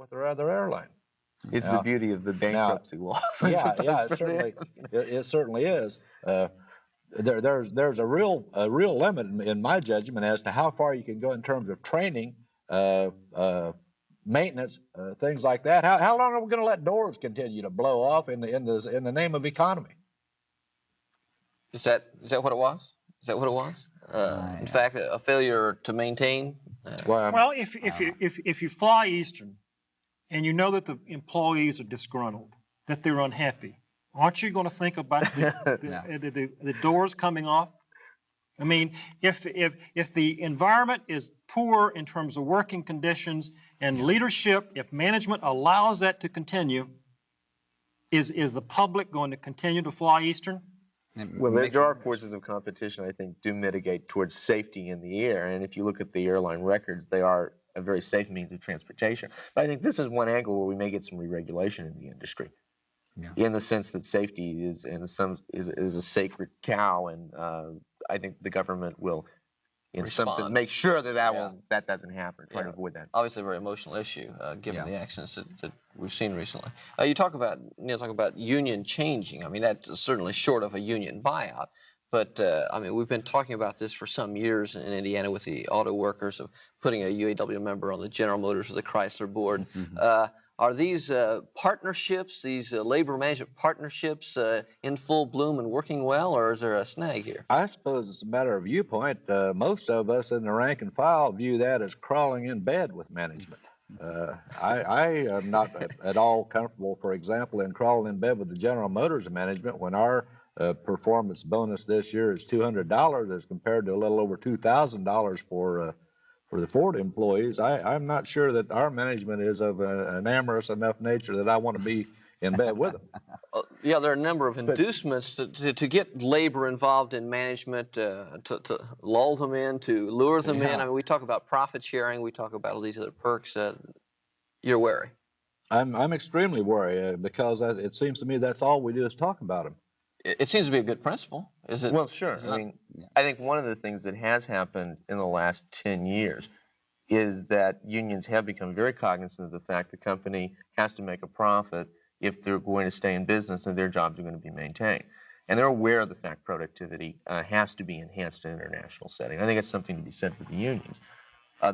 with their other airline. It's the beauty of the bankruptcy law. Yeah, it certainly is. There's a real limit in my judgment as to how far you can go in terms of training, maintenance, things like that. How long are we going to let doors continue to blow off in the name of economy? Is that what it was? Is that what it was? In fact, a failure to maintain. Well, if you fly Eastern, and you know that the employees are disgruntled, that they're unhappy, aren't you going to think about the doors coming off? I mean, if the environment is poor in terms of working conditions and leadership, if management allows that to continue, is the public going to continue to fly Eastern? Well, there are forces of competition, I think, do mitigate towards safety in the air. And if you look at the airline records, they are a very safe means of transportation. But I think this is one angle where we may get some re-regulation in the industry, in the sense that safety is a sacred cow, and I think the government will, in some sense, make sure that doesn't happen, try to avoid that. Obviously, a very emotional issue, given the accidents that we've seen recently. You talk about union changing. I mean, that's certainly short of a union buyout. But, I mean, we've been talking about this for some years in Indiana with the auto workers of putting a UAW member on the General Motors or the Chrysler board. Are these partnerships, these labor management partnerships in full bloom and working well, or is there a snag here? I suppose it's a matter of viewpoint. Most of us in the rank and file view that as crawling in bed with management. I am not at all comfortable, for example, in crawling in bed with the General Motors management when our performance bonus this year is $200 as compared to a little over $2,000 for the Ford employees. I'm not sure that our management is of an amorous enough nature that I want to be in bed with them. Yeah, there are a number of inducements to get labor involved in management, to lull them in, to lure them in. I mean, we talk about profit sharing, we talk about all these other perks. You're wary. I'm extremely worried because it seems to me that's all we do is talk about them. It seems to be a good principle. Is it? Well, sure. I mean, I think one of the things that has happened in the last 10 years is that unions have become very cognizant of the fact the company has to make a profit if they're going to stay in business and their jobs are going to be maintained. And they're aware of the fact productivity has to be enhanced in an international setting. I think it's something to be said for the unions.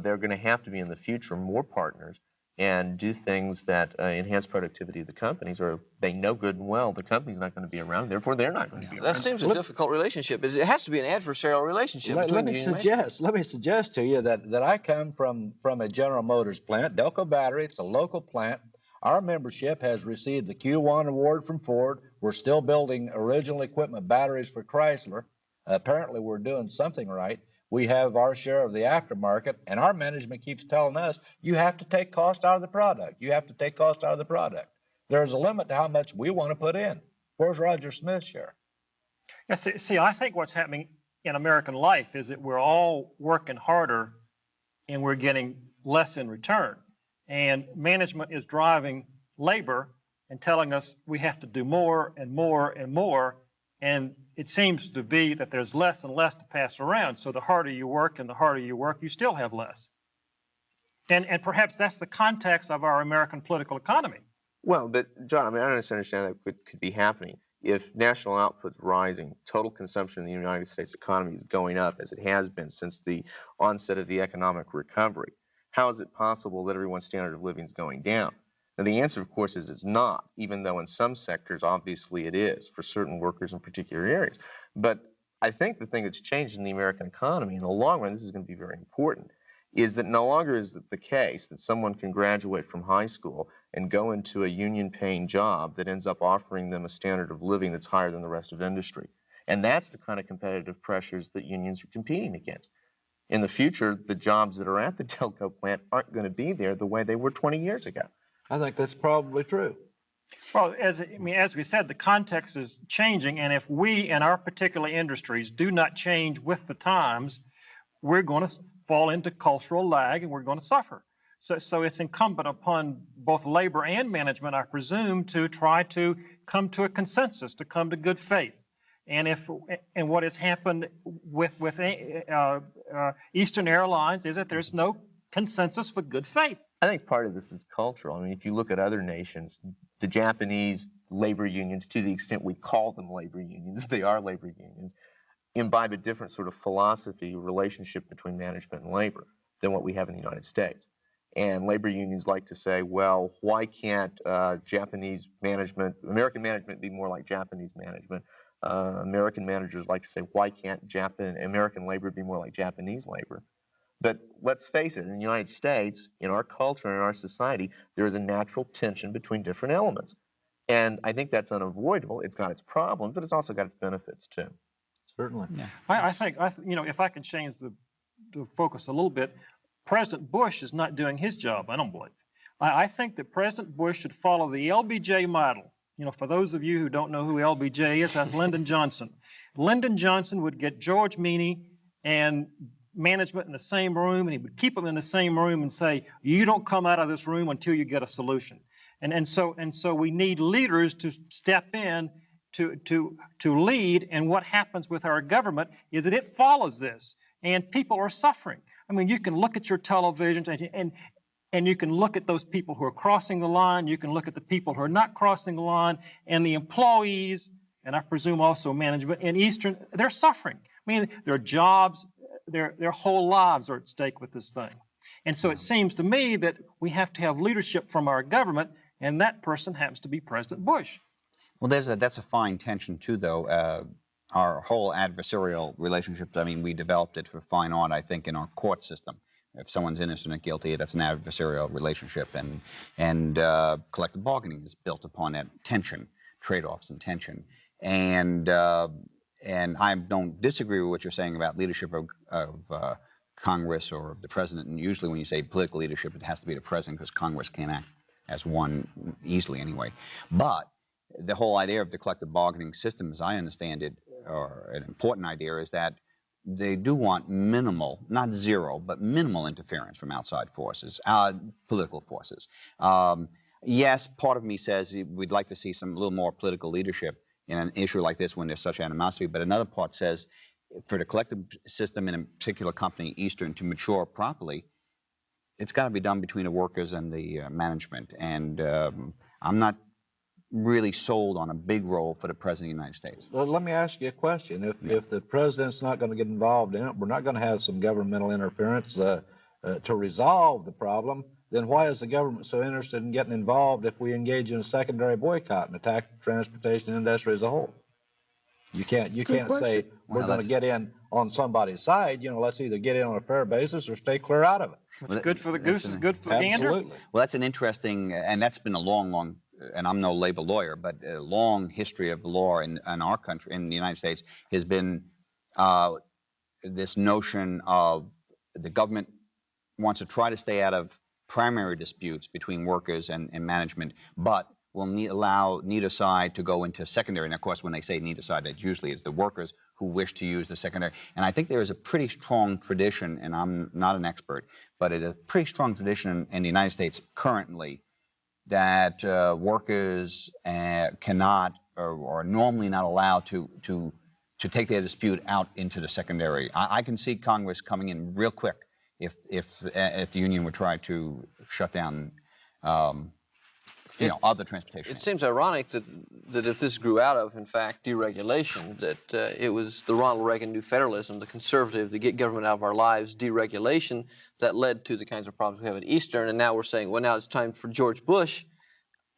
They're going to have to be in the future more partners and do things that enhance productivity of the companies, or they know good and well the company's not going to be around, therefore they're not going to be around. That seems a difficult relationship. It has to be an adversarial relationship between let me suggest to you that I come from a General Motors plant, Delco Battery. It's a local plant. Our membership has received the Q1 award from Ford. We're still building original equipment batteries for Chrysler. Apparently we're doing something right. We have our share of the aftermarket, and our management keeps telling us, you have to take cost out of the product. You have to take cost out of the product. There's a limit to how much we want to put in. Where's Roger Smith's share? Yeah, see, I think what's happening in American life is that we're all working harder and we're getting less in return. And management is driving labor and telling us we have to do more and more and more. And it seems to be that there's less and less to pass around. So the harder you work and the harder you work, you still have less. And perhaps that's the context of our American political economy. Well, but John, I mean, I don't understand that could be happening. If national output's rising, total consumption in the United States economy is going up as it has been since the onset of the economic recovery. How is it possible that everyone's standard of living is going down? Now, the answer, of course, is it's not, even though in some sectors, obviously, it is for certain workers in particular areas. But I think the thing that's changed in the American economy, in the long run, this is going to be very important, is that no longer is it the case that someone can graduate from high school and go into a union-paying job that ends up offering them a standard of living that's higher than the rest of industry. And that's the kind of competitive pressures that unions are competing against. In the future, the jobs that are at the Delco plant aren't going to be there the way they were 20 years ago. I think that's probably true. Well, as we said, the context is changing, and if we in our particular industries do not change with the times, we're going to fall into cultural lag and we're going to suffer. So it's incumbent upon both labor and management, I presume, to try to come to a consensus, to come to good faith. And what has happened with Eastern Airlines is that there's no consensus for good faith. I think part of this is cultural. I mean, if you look at other nations, the Japanese labor unions, to the extent we call them labor unions, they are labor unions, imbibe a different sort of philosophy, relationship between management and labor than what we have in the United States. And labor unions like to say, well, why can't Japanese management, American management be more like Japanese management? American managers like to say, why can't American labor be more like Japanese labor? But let's face it, in the United States, in our culture, in our society, there is a natural tension between different elements. And I think that's unavoidable. It's got its problems, but it's also got its benefits too. Certainly. Yeah. I think, you know, if I can change the focus a little bit, President Bush is not doing his job, I don't believe. I think that President Bush should follow the LBJ model. You know, for those of you who don't know who LBJ is, that's Lyndon Johnson. Lyndon Johnson would get George Meany and management in the same room, and he would keep them in the same room and say, you don't come out of this room until you get a solution. And so we need leaders to step in to lead, and what happens with our government is that it follows this, and people are suffering. I mean, you can look at your televisions and you can look at those people who are crossing the line, you can look at the people who are not crossing the line, and the employees, and I presume also management in Eastern, they're suffering. I mean, their jobs, their whole lives are at stake with this thing. And so it seems to me that we have to have leadership from our government, and that person happens to be President Bush. Well, that's a fine tension too, though. Our whole adversarial relationship, I mean, we developed it for fine art, I think, in our court system. If someone's innocent or guilty, that's an adversarial relationship, and collective bargaining is built upon that tension, trade-offs and tension. And I don't disagree with what you're saying about leadership of Congress or the president. And usually when you say political leadership, it has to be the president, because Congress can't act as one easily anyway. But the whole idea of the collective bargaining system, as I understand it, or an important idea, is that they do want minimal, not zero, but minimal interference from outside forces, political forces. Yes, part of me says we'd like to see a little more political leadership in an issue like this when there's such animosity, but another part says for the collective system in a particular company, Eastern, to mature properly, it's got to be done between the workers and the management. And I'm not really sold on a big role for the President of the United States. Well, let me ask you a question. If the President's not going to get involved in it, we're not going to have some governmental interference to resolve the problem, then why is the government so interested in getting involved if we engage in a secondary boycott and attack the transportation industry as a whole? You can't say we're going to get in on somebody's side. You know, let's either get in on a fair basis or stay clear out of it. What's good for the goose is good for the gander. Absolutely. Well, that's an interesting, and that's been a long, and I'm no labor lawyer, but a long history of the law in our country, in the United States, has been this notion of the government wants to try to stay out of primary disputes between workers and management, but will allow neither side to go into secondary. And of course, when they say neither side, that usually is the workers who wish to use the secondary. And I think there is a pretty strong tradition, and I'm not an expert, but it's a pretty strong tradition in the United States currently that workers cannot or are normally not allowed to take their dispute out into the secondary. I can see Congress coming in real quick if the union would try to shut down other transportation. It seems ironic that if this grew out of, in fact, deregulation, that it was the Ronald Reagan New Federalism, the conservative, the get government out of our lives deregulation that led to the kinds of problems we have at Eastern. And now we're saying, well, now it's time for George Bush,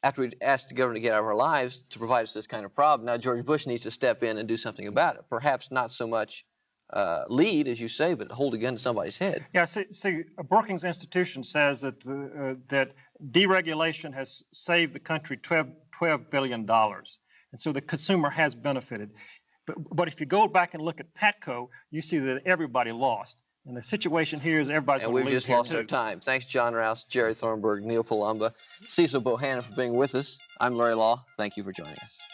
after we asked the government to get out of our lives to provide us this kind of problem, now George Bush needs to step in and do something about it. Perhaps not so much lead, as you say, but hold a gun to somebody's head. Yeah, see, a Brookings Institution says that that deregulation has saved the country $12 billion, and so the consumer has benefited. But if you go back and look at Patco, you see that everybody lost. And the situation here is everybody's going to lose. And we've just lost our time. Thanks, John Rouse, Jerry Thornburg, Neil Palumba, Cecil Bohannon for being with us. I'm Larry Lough. Thank you for joining us.